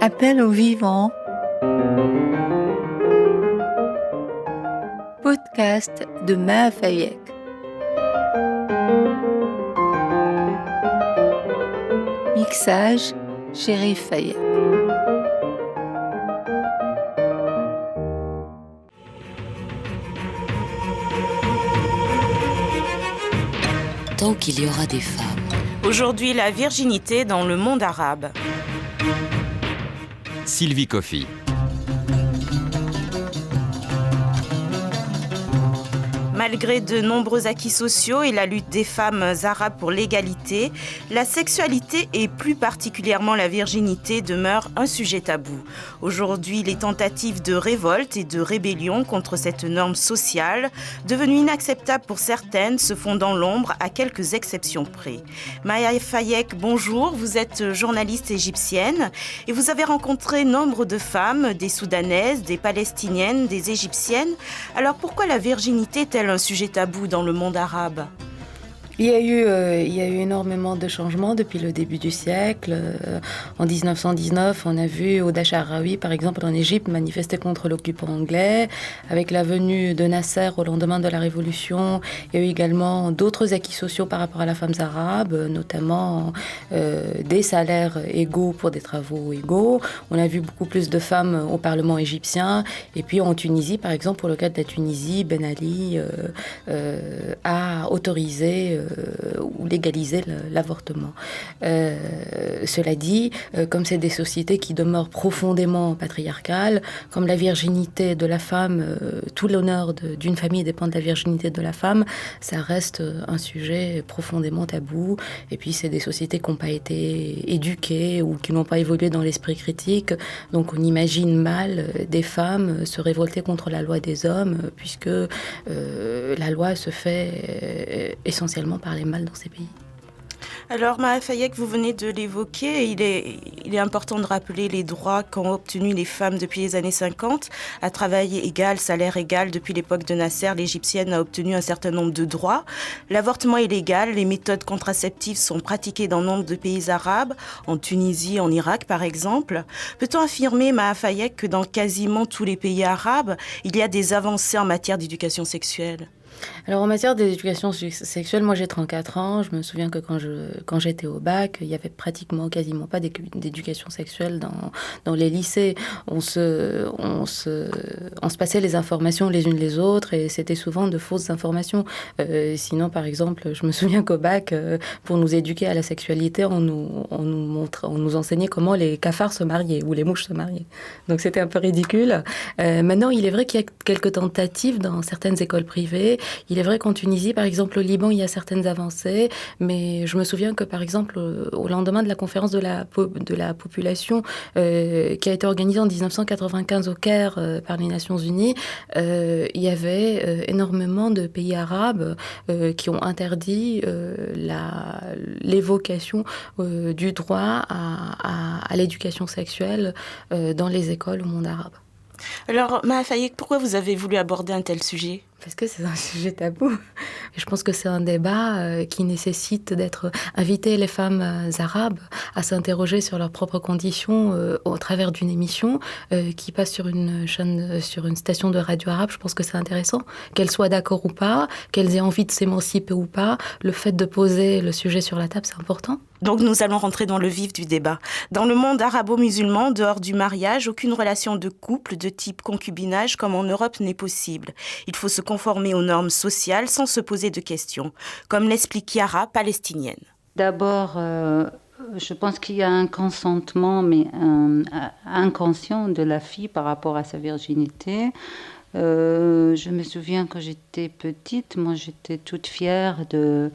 Appel au vivant. Podcast de Maa Fayek. Mixage Chérif Fayek. Tant qu'il y aura des femmes. Aujourd'hui, la virginité dans le monde arabe. Sylvie Coffy. Malgré de nombreux acquis sociaux et la lutte des femmes arabes pour l'égalité, la sexualité et plus particulièrement la virginité demeurent un sujet tabou. Aujourd'hui, les tentatives de révolte et de rébellion contre cette norme sociale, devenue inacceptable pour certaines, se font dans l'ombre à quelques exceptions près. Maa Fayek, bonjour, vous êtes journaliste égyptienne et vous avez rencontré nombre de femmes, des Soudanaises, des Palestiniennes, des Égyptiennes. Alors pourquoi la virginité est-elle un sujet tabou dans le monde arabe ? Il y a eu énormément de changements depuis le début du siècle. En 1919, on a vu Oda Sha'rawi, par exemple, en Égypte, manifester contre l'occupant anglais. Avec la venue de Nasser au lendemain de la Révolution, il y a eu également d'autres acquis sociaux par rapport à la femme arabe, notamment des salaires égaux pour des travaux égaux. On a vu beaucoup plus de femmes au Parlement égyptien. Et puis en Tunisie, par exemple, pour le cas de la Tunisie, Ben Ali a autorisé ou légaliser l'avortement. Cela dit, comme c'est des sociétés qui demeurent profondément patriarcales, comme la virginité de la femme, tout l'honneur d'une famille dépend de la virginité de la femme, ça reste un sujet profondément tabou. Et puis, c'est des sociétés qui n'ont pas été éduquées ou qui n'ont pas évolué dans l'esprit critique. Donc, on imagine mal des femmes se révolter contre la loi des hommes, puisque la loi se fait essentiellement par les mâles dans ces pays. Alors, Maa Fayek, vous venez de l'évoquer, il est important de rappeler les droits qu'ont obtenus les femmes depuis les années 50. À travail égal, salaire égal, depuis l'époque de Nasser, l'Égyptienne a obtenu un certain nombre de droits. L'avortement est légal, les méthodes contraceptives sont pratiquées dans nombre de pays arabes, en Tunisie, en Irak par exemple. Peut-on affirmer, Maa Fayek, que dans quasiment tous les pays arabes, il y a des avancées en matière d'éducation sexuelle ? Alors en matière d'éducation sexuelle, moi j'ai 34 ans, je me souviens que quand j'étais au bac, il y avait quasiment pas d'éducation sexuelle dans les lycées. On se passait les informations les unes les autres et c'était souvent de fausses informations. Sinon par exemple, je me souviens qu'au bac, pour nous éduquer à la sexualité, on nous enseignait comment les cafards se mariaient ou les mouches se mariaient. Donc c'était un peu ridicule. Maintenant, il est vrai qu'il y a quelques tentatives dans certaines écoles privées. Il est vrai qu'en Tunisie, par exemple, au Liban, il y a certaines avancées, mais je me souviens que, par exemple, au lendemain de la conférence de la population qui a été organisée en 1995 au Caire par les Nations Unies, il y avait énormément de pays arabes qui ont interdit l'évocation du droit à l'éducation sexuelle dans les écoles au monde arabe. Alors, Maa Fayek, pourquoi vous avez voulu aborder un tel sujet ? Parce que c'est un sujet tabou. Et je pense que c'est un débat qui nécessite d'être invité les femmes arabes à s'interroger sur leurs propres conditions au travers d'une émission qui passe sur une chaîne, sur une station de radio arabe. Je pense que c'est intéressant. Qu'elles soient d'accord ou pas, qu'elles aient envie de s'émanciper ou pas, le fait de poser le sujet sur la table, c'est important. Donc nous allons rentrer dans le vif du débat. Dans le monde arabo-musulman, dehors du mariage, aucune relation de couple de type concubinage comme en Europe n'est possible. Il faut se conformer aux normes sociales sans se poser de questions, comme l'explique Yara, palestinienne. D'abord, je pense qu'il y a un consentement, mais inconscient de la fille par rapport à sa virginité. Je me souviens quand j'étais petite, moi j'étais toute fière de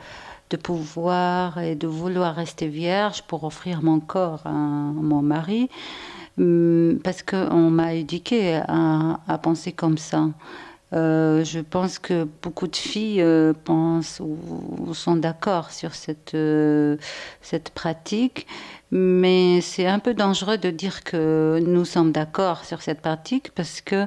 pouvoir et de vouloir rester vierge pour offrir mon corps à mon mari, parce qu'on m'a éduquée à penser comme ça. Je pense que beaucoup de filles pensent ou sont d'accord sur cette pratique, mais c'est un peu dangereux de dire que nous sommes d'accord sur cette pratique parce que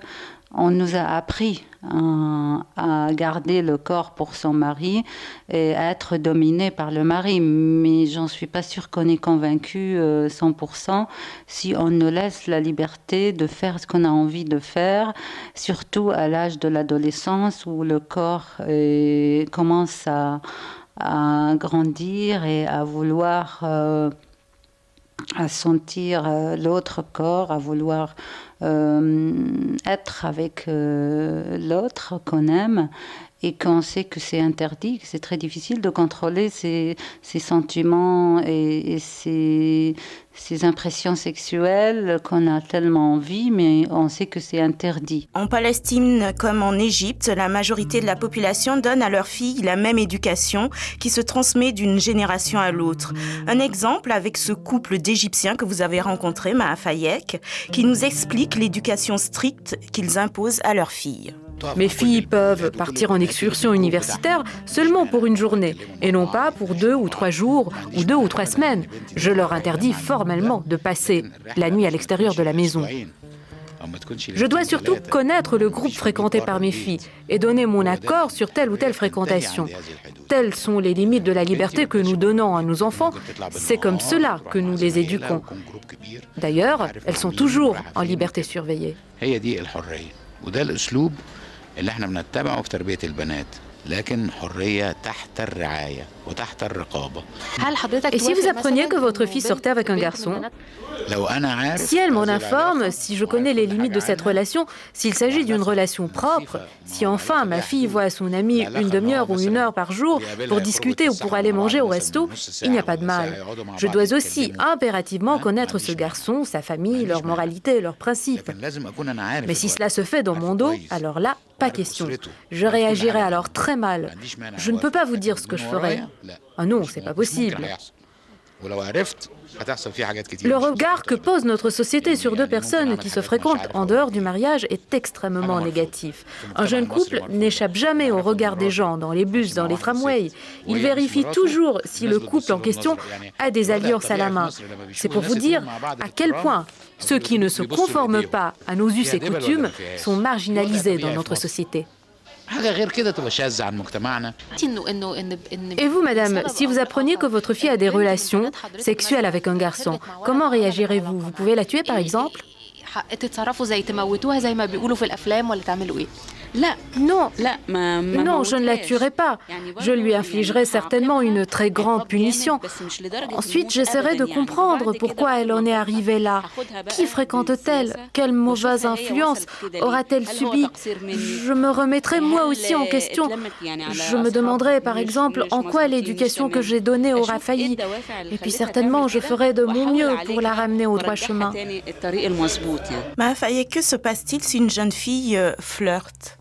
On nous a appris à garder le corps pour son mari et à être dominé par le mari. Mais j'en suis pas sûre qu'on est convaincu 100% si on nous laisse la liberté de faire ce qu'on a envie de faire, surtout à l'âge de l'adolescence où le corps commence à grandir et à vouloir... à sentir l'autre corps, à vouloir être avec l'autre qu'on aime et qu'on sait que c'est interdit, que c'est très difficile de contrôler ses sentiments et ses impressions sexuelles qu'on a tellement envie, mais on sait que c'est interdit. En Palestine comme en Égypte, la majorité de la population donne à leurs filles la même éducation qui se transmet d'une génération à l'autre. Un exemple avec ce couple d'Égyptiens que vous avez rencontré, Maha Fayek, qui nous explique l'éducation stricte qu'ils imposent à leurs filles. Mes filles peuvent partir en excursion universitaire seulement pour une journée, et non pas pour 2 ou 3 jours ou 2 ou 3 semaines. Je leur interdis formellement de passer la nuit à l'extérieur de la maison. Je dois surtout connaître le groupe fréquenté par mes filles et donner mon accord sur telle ou telle fréquentation. Telles sont les limites de la liberté que nous donnons à nos enfants. C'est comme cela que nous les éduquons. D'ailleurs, elles sont toujours en liberté surveillée. اللي احنا بنتبعه في تربية البنات لكن حرية تحت الرعاية وتحت الرقابة. Et si vous appreniez que votre fille sortait avec un garçon, si elle m'en informe, si je connais les limites de cette relation, s'il s'agit d'une relation propre, si enfin ma fille voit son ami une demi-heure ou 1 heure par jour pour discuter ou pour aller manger au resto, il n'y a pas de mal. Je dois aussi impérativement connaître ce garçon, sa famille, leur moralité, leurs principes. Mais si cela se fait dans mon dos, alors là, pas question. Je réagirai alors très mal. Je ne peux pas vous dire ce que je ferai. Ah non, c'est pas possible. Le regard que pose notre société sur 2 personnes qui se fréquentent en dehors du mariage est extrêmement négatif. Un jeune couple n'échappe jamais au regard des gens dans les bus, dans les tramways. Il vérifie toujours si le couple en question a des alliances à la main. C'est pour vous dire à quel point ceux qui ne se conforment pas à nos us et coutumes sont marginalisés dans notre société. Et vous, madame, si vous appreniez que votre fille a des relations sexuelles avec un garçon, comment réagirez-vous? Vous pouvez la tuer, par exemple? Non, non, je ne la tuerai pas. Je lui infligerai certainement une très grande punition. Ensuite, j'essaierai de comprendre pourquoi elle en est arrivée là. Qui fréquente-t-elle? Quelle mauvaise influence aura-t-elle subi? Je me remettrai moi aussi en question. Je me demanderai, par exemple, en quoi l'éducation que j'ai donnée aura failli. Et puis certainement, je ferai de mon mieux pour la ramener au droit chemin. Maha Fayek, que se passe-t-il si une jeune fille flirte?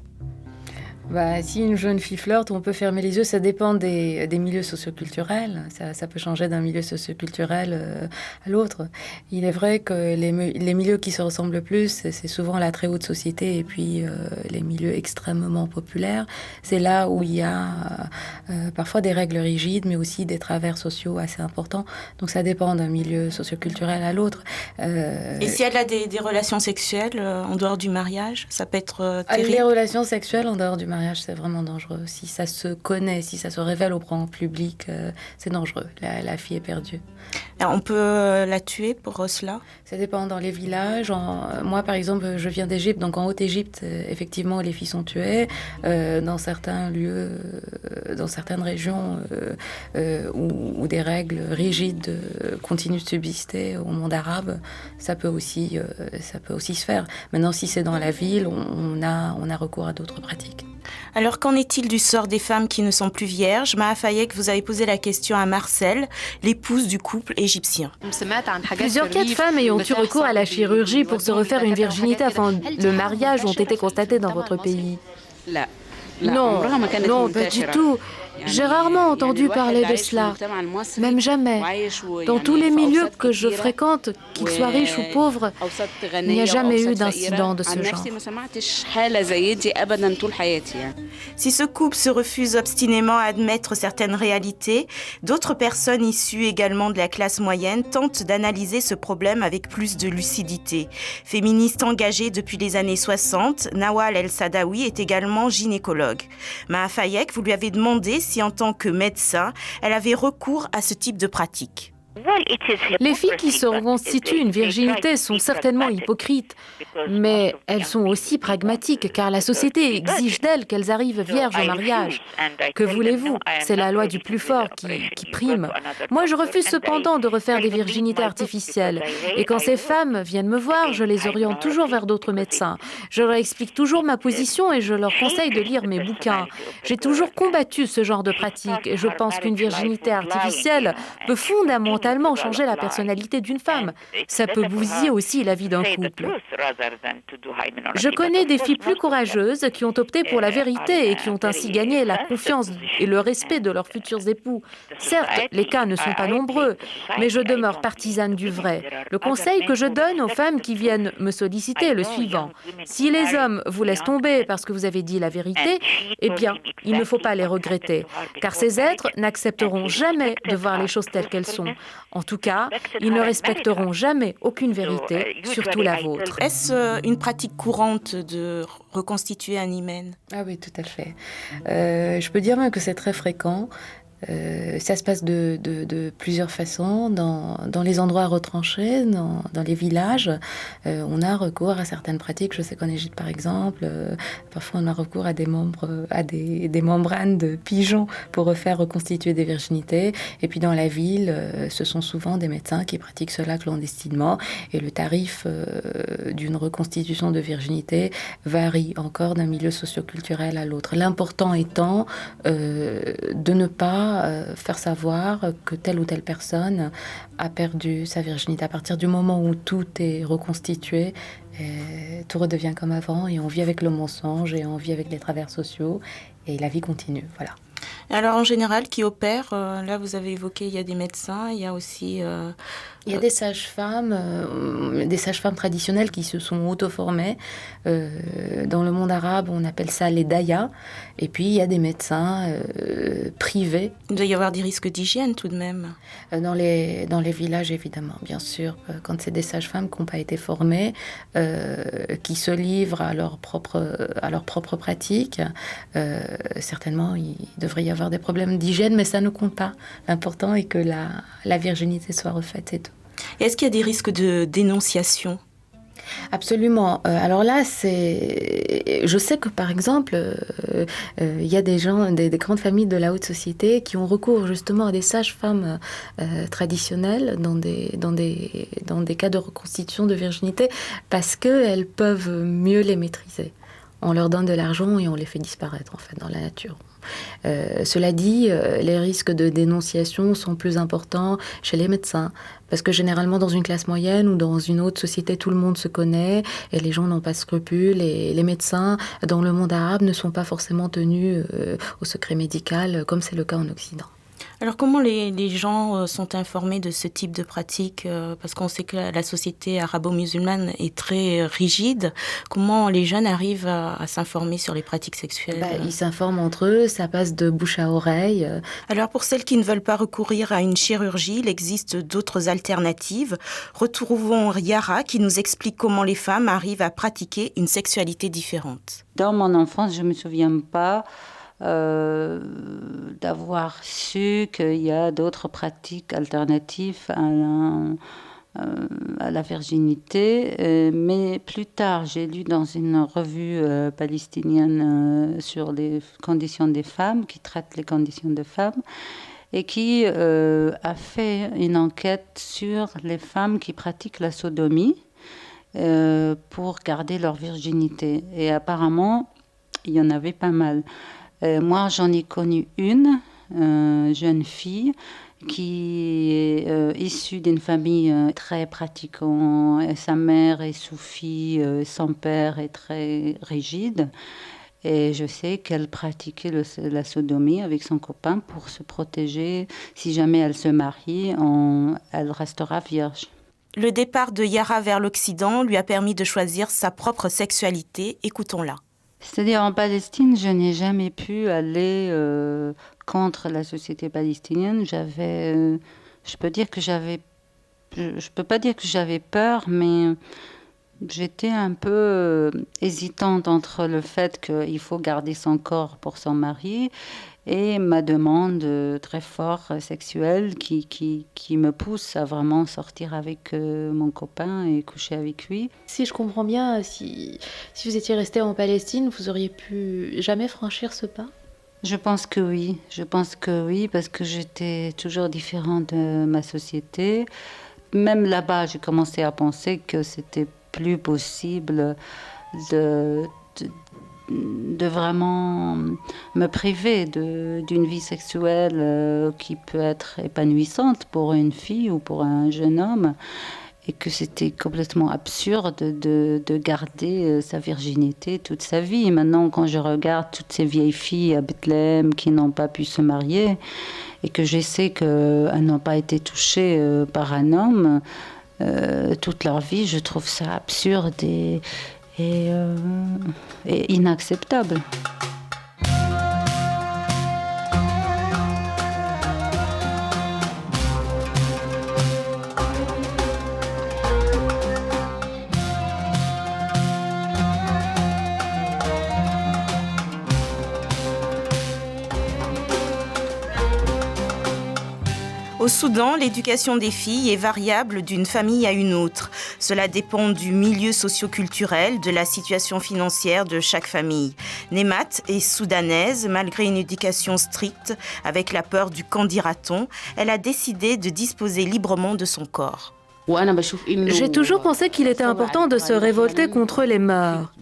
Si une jeune fille flirte, on peut fermer les yeux. Ça dépend des milieux socioculturels. Ça peut changer d'un milieu socioculturel à l'autre. Il est vrai que les milieux qui se ressemblent le plus, c'est souvent la très haute société et puis les milieux extrêmement populaires. C'est là où il y a parfois des règles rigides, mais aussi des travers sociaux assez importants. Donc ça dépend d'un milieu socioculturel à l'autre. Et si elle a des relations sexuelles en dehors du mariage, ça peut être terrible? Les relations sexuelles en dehors du mariage, c'est vraiment dangereux. Si ça se connaît, si ça se révèle au grand public, c'est dangereux. La fille est perdue. On peut la tuer pour cela? Ça dépend dans les villages. Moi, par exemple, je viens d'Égypte, donc en Haute-Égypte, effectivement, les filles sont tuées. Dans certains lieux, dans certaines régions où des règles rigides continuent de subsister au monde arabe, ça peut aussi se faire. Maintenant, si c'est dans la ville, on a recours à d'autres pratiques. Alors, qu'en est-il du sort des femmes qui ne sont plus vierges? Maha Fayek, vous avez posé la question à Marcel, l'épouse du couple égyptien. Plusieurs cas de femmes ayant eu recours à la chirurgie pour se refaire une virginité avant le mariage ont été constatés dans votre pays. Non, pas du tout. J'ai rarement entendu parler de cela, même jamais. Dans tous les milieux que je fréquente, qu'ils soient riches ou pauvres, il n'y a jamais eu d'incident de ce genre. Si ce couple se refuse obstinément à admettre certaines réalités, d'autres personnes issues également de la classe moyenne tentent d'analyser ce problème avec plus de lucidité. Féministe engagée depuis les années 60, Nawal El-Sadawi est également gynécologue. Maha Fayek, vous lui avez demandé si en tant que médecin, elle avait recours à ce type de pratique. Les filles qui se reconstituent une virginité sont certainement hypocrites, mais elles sont aussi pragmatiques car la société exige d'elles qu'elles arrivent vierges au mariage. Que voulez-vous? C'est la loi du plus fort qui prime. Moi, je refuse cependant de refaire des virginités artificielles. Et quand ces femmes viennent me voir, je les oriente toujours vers d'autres médecins. Je leur explique toujours ma position et je leur conseille de lire mes bouquins. J'ai toujours combattu ce genre de pratique et je pense qu'une virginité artificielle peut fondamentalement changer la personnalité d'une femme. Ça peut bousiller aussi la vie d'un couple. Je connais des filles plus courageuses qui ont opté pour la vérité et qui ont ainsi gagné la confiance et le respect de leurs futurs époux. Certes, les cas ne sont pas nombreux, mais je demeure partisane du vrai. Le conseil que je donne aux femmes qui viennent me solliciter est le suivant. Si les hommes vous laissent tomber parce que vous avez dit la vérité, eh bien, il ne faut pas les regretter, car ces êtres n'accepteront jamais de voir les choses telles qu'elles sont. En tout cas, ils ne respecteront jamais aucune vérité, surtout la vôtre. Est-ce une pratique courante de reconstituer un hymen? Ah oui, tout à fait. Je peux dire même que c'est très fréquent. Ça se passe de plusieurs façons. Dans les endroits retranchés, dans les villages, on a recours à certaines pratiques. Je sais qu'en Égypte, par exemple, parfois on a recours à des membranes de pigeons pour refaire reconstituer des virginités. Et puis dans la ville, ce sont souvent des médecins qui pratiquent cela clandestinement. Et le tarif d'une reconstitution de virginité varie encore d'un milieu socioculturel à l'autre. L'important étant de ne pas faire savoir que telle ou telle personne a perdu sa virginité. À partir du moment où tout est reconstitué, tout redevient comme avant et on vit avec le mensonge et on vit avec les travers sociaux et la vie continue. Voilà. Alors en général, qui opère? Là, vous avez évoqué, il y a des médecins, il y a aussi... Il y a des sages-femmes traditionnelles qui se sont auto-formées. Dans le monde arabe, on appelle ça les dayas. Et puis, il y a des médecins privés. Il doit y avoir des risques d'hygiène tout de même. Dans les villages, évidemment, bien sûr. Quand c'est des sages-femmes qui n'ont pas été formées, qui se livrent à leur propre pratique, certainement, il devrait y avoir des problèmes d'hygiène, mais ça ne compte pas. L'important est que la virginité soit refaite, c'est tout. Et est-ce qu'il y a des risques de dénonciation? Absolument. Alors là, je sais que par exemple, il y a des gens, des grandes familles de la haute société qui ont recours justement à des sages-femmes traditionnelles dans des cas de reconstitution de virginité parce qu'elles peuvent mieux les maîtriser. On leur donne de l'argent et on les fait disparaître en fait dans la nature. Cela dit, les risques de dénonciation sont plus importants chez les médecins parce que généralement dans une classe moyenne ou dans une autre société, tout le monde se connaît et les gens n'ont pas de scrupules et les médecins dans le monde arabe ne sont pas forcément tenus au secret médical comme c'est le cas en Occident. Alors comment les gens sont informés de ce type de pratique? Parce qu'on sait que la société arabo-musulmane est très rigide. Comment les jeunes arrivent à s'informer sur les pratiques sexuelles? Ils s'informent entre eux, ça passe de bouche à oreille. Alors pour celles qui ne veulent pas recourir à une chirurgie, il existe d'autres alternatives. Retrouvons Yara qui nous explique comment les femmes arrivent à pratiquer une sexualité différente. Dans mon enfance, je ne me souviens pas d'avoir su qu'il y a d'autres pratiques alternatives à la virginité. Mais plus tard, j'ai lu dans une revue palestinienne sur les conditions des femmes, qui traite les conditions des femmes, et qui a fait une enquête sur les femmes qui pratiquent la sodomie pour garder leur virginité. Et apparemment, il y en avait pas mal. Moi, j'en ai connu une jeune fille qui est issue d'une famille très pratiquante. Sa mère est soufie, son père est très rigide. Et je sais qu'elle pratiquait la sodomie avec son copain pour se protéger. Si jamais elle se marie, elle restera vierge. Le départ de Yara vers l'Occident lui a permis de choisir sa propre sexualité. Écoutons-la. C'est-à-dire en Palestine, je n'ai jamais pu aller contre la société palestinienne. Je peux pas dire que j'avais peur, mais j'étais un peu hésitante entre le fait qu'il faut garder son corps pour son mari et ma demande très forte sexuelle qui me pousse à vraiment sortir avec mon copain et coucher avec lui. Si je comprends bien, si vous étiez resté en Palestine, vous auriez pu jamais franchir ce pas ? Je pense que oui, parce que j'étais toujours différente de ma société. Même là-bas, j'ai commencé à penser que c'était plus possible de vraiment me priver d'une vie sexuelle qui peut être épanouissante pour une fille ou pour un jeune homme, et que c'était complètement absurde de garder sa virginité toute sa vie. Maintenant, quand je regarde toutes ces vieilles filles à Bethléem qui n'ont pas pu se marier et que je sais qu'elles n'ont pas été touchées par un homme toute leur vie, je trouve ça absurde et inacceptable. Au Soudan, l'éducation des filles est variable d'une famille à une autre. Cela dépend du milieu socio-culturel, de la situation financière de chaque famille. Nemat est soudanaise, malgré une éducation stricte, avec la peur du qu'en dira-t-on, elle a décidé de disposer librement de son corps. J'ai toujours pensé qu'il était important de se révolter contre les mœurs.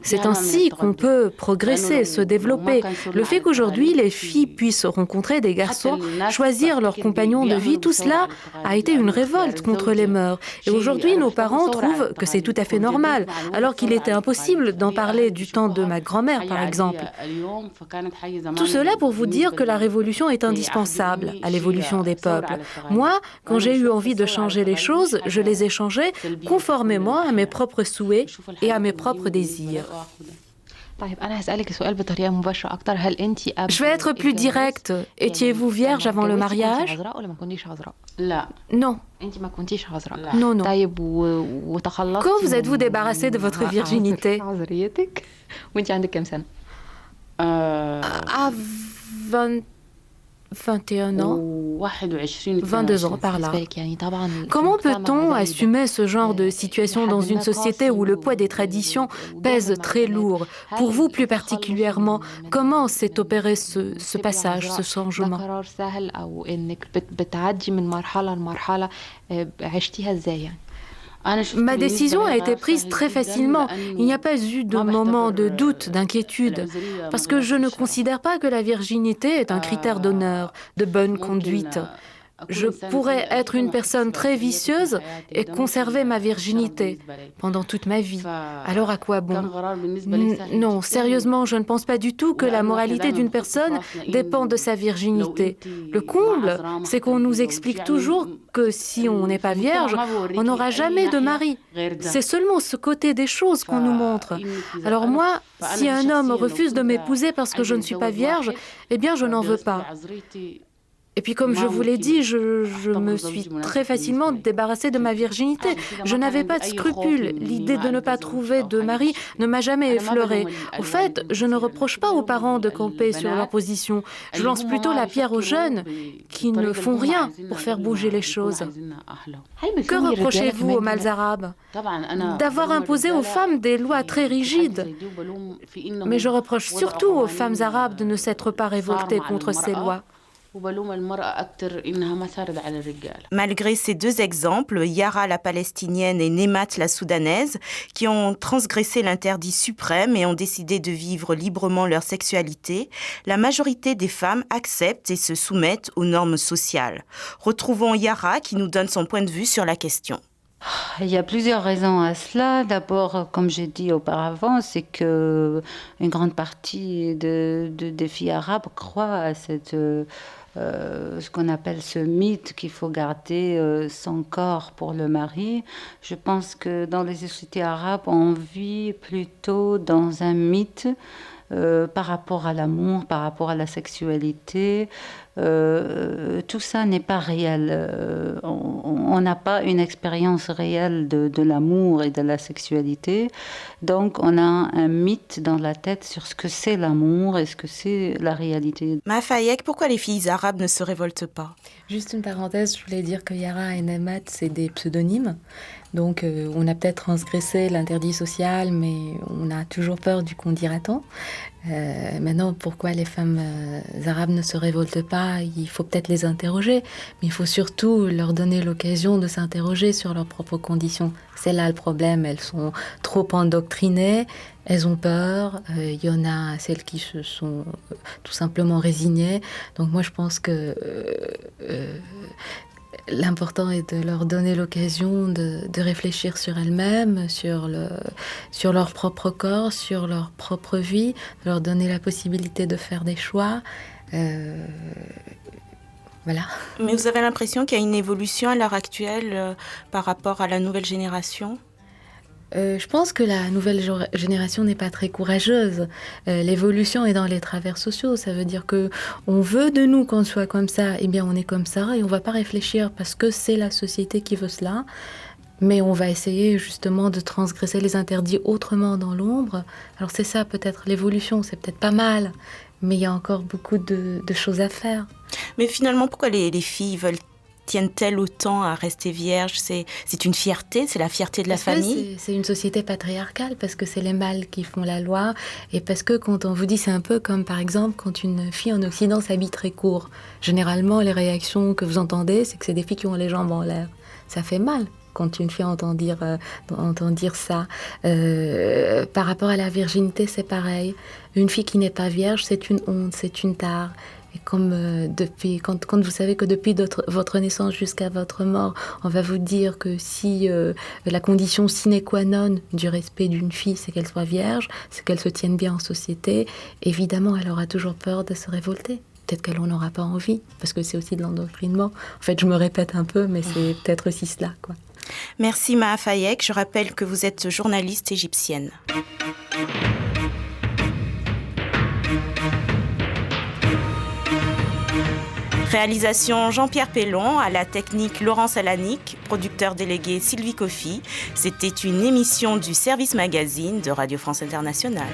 C'est ainsi qu'on peut progresser, se développer. Le fait qu'aujourd'hui les filles puissent rencontrer des garçons, choisir leurs compagnons de vie, tout cela a été une révolte contre les mœurs. Et aujourd'hui, nos parents trouvent que c'est tout à fait normal, alors qu'il était impossible d'en parler du temps de ma grand-mère, par exemple. Tout cela pour vous dire que la révolution est indispensable à l'évolution des peuples. Moi, quand j'ai eu envie de changer les choses, je les ai changées conformément à mes propres souhaits et à mes propres désirs. Je vais être plus directe. Étiez-vous vierge avant le mariage ? Non. Non, non. Quand vous êtes-vous débarrassé de votre virginité ? À 21 ans, 22 ans par là. Comment peut-on assumer ce genre de situation dans une société où le poids des traditions pèse très lourd ? Pour vous plus particulièrement, comment s'est opéré ce passage, ce changement ? Ma décision a été prise très facilement. Il n'y a pas eu de moment de doute, d'inquiétude, parce que je ne considère pas que la virginité est un critère d'honneur, de bonne conduite. Je pourrais être une personne très vicieuse et conserver ma virginité pendant toute ma vie. Alors à quoi bon ? Non, sérieusement, je ne pense pas du tout que la moralité d'une personne dépend de sa virginité. Le comble, c'est qu'on nous explique toujours que si on n'est pas vierge, on n'aura jamais de mari. C'est seulement ce côté des choses qu'on nous montre. Alors moi, si un homme refuse de m'épouser parce que je ne suis pas vierge, eh bien je n'en veux pas. Et puis comme je vous l'ai dit, je me suis très facilement débarrassée de ma virginité. Je n'avais pas de scrupules. L'idée de ne pas trouver de mari ne m'a jamais effleurée. Au fait, je ne reproche pas aux parents de camper sur leur position. Je lance plutôt la pierre aux jeunes qui ne font rien pour faire bouger les choses. Que reprochez-vous aux mâles arabes ? D'avoir imposé aux femmes des lois très rigides. Mais je reproche surtout aux femmes arabes de ne s'être pas révoltées contre ces lois. Malgré ces deux exemples, Yara la palestinienne et Nemat la soudanaise, qui ont transgressé l'interdit suprême et ont décidé de vivre librement leur sexualité, la majorité des femmes acceptent et se soumettent aux normes sociales. Retrouvons Yara qui nous donne son point de vue sur la question. Il y a plusieurs raisons à cela. D'abord, comme j'ai dit auparavant, c'est que une grande partie des filles arabes croient à ce qu'on appelle ce mythe qu'il faut garder son corps pour le mari. Je pense que dans les sociétés arabes, on vit plutôt dans un mythe par rapport à l'amour, par rapport à la sexualité. Tout ça n'est pas réel. On n'a pas une expérience réelle de l'amour et de la sexualité. Donc, on a un mythe dans la tête sur ce que c'est l'amour et ce que c'est la réalité. Mafayek, pourquoi les filles arabes ne se révoltent pas? Juste une parenthèse, je voulais dire que Yara et Nemat, c'est des pseudonymes. Donc, on a peut-être transgressé l'interdit social, mais on a toujours peur du qu'on dira-t-on. Maintenant, pourquoi les femmes arabes ne se révoltent pas? Il faut peut-être les interroger, mais il faut surtout leur donner l'occasion de s'interroger sur leurs propres conditions. C'est là le problème, elles sont trop endoctrinées, elles ont peur, il y en a celles qui se sont tout simplement résignées. Donc moi, je pense que l'important est de leur donner l'occasion de réfléchir sur elles-mêmes, sur leur propre corps, sur leur propre vie, de leur donner la possibilité de faire des choix. Voilà. Mais vous avez l'impression qu'il y a une évolution à l'heure actuelle par rapport à la nouvelle génération ? Je pense que la nouvelle génération n'est pas très courageuse. L'évolution est dans les travers sociaux. Ça veut dire que on veut de nous qu'on soit comme ça, eh bien on est comme ça et on va pas réfléchir parce que c'est la société qui veut cela. Mais on va essayer justement de transgresser les interdits autrement dans l'ombre. Alors c'est ça peut-être l'évolution, c'est peut-être pas mal, mais il y a encore beaucoup de choses à faire. Mais finalement, pourquoi les filles tiennent-elles autant à rester vierges? C'est une fierté, c'est la fierté de la famille. C'est une société patriarcale parce que c'est les mâles qui font la loi et parce que quand on vous dit, c'est un peu comme par exemple quand une fille en Occident s'habille très court. Généralement, les réactions que vous entendez, c'est que c'est des filles qui ont les jambes en l'air. Ça fait mal quand une fille entend dire ça. Par rapport à la virginité, c'est pareil. Une fille qui n'est pas vierge, c'est une honte, c'est une tare. Et comme quand vous savez que depuis votre naissance jusqu'à votre mort, on va vous dire que si la condition sine qua non du respect d'une fille, c'est qu'elle soit vierge, c'est qu'elle se tienne bien en société, évidemment, elle aura toujours peur de se révolter. Peut-être qu'elle n'en aura pas envie, parce que c'est aussi de l'endoctrinement. En fait, je me répète un peu, mais c'est peut-être aussi cela, quoi. Merci Maha Fayek. Je rappelle que vous êtes journaliste égyptienne. Réalisation Jean-Pierre Pellon, à la technique Laurence Alanic, producteur délégué Sylvie Coffy. C'était une émission du Service Magazine de Radio France Internationale.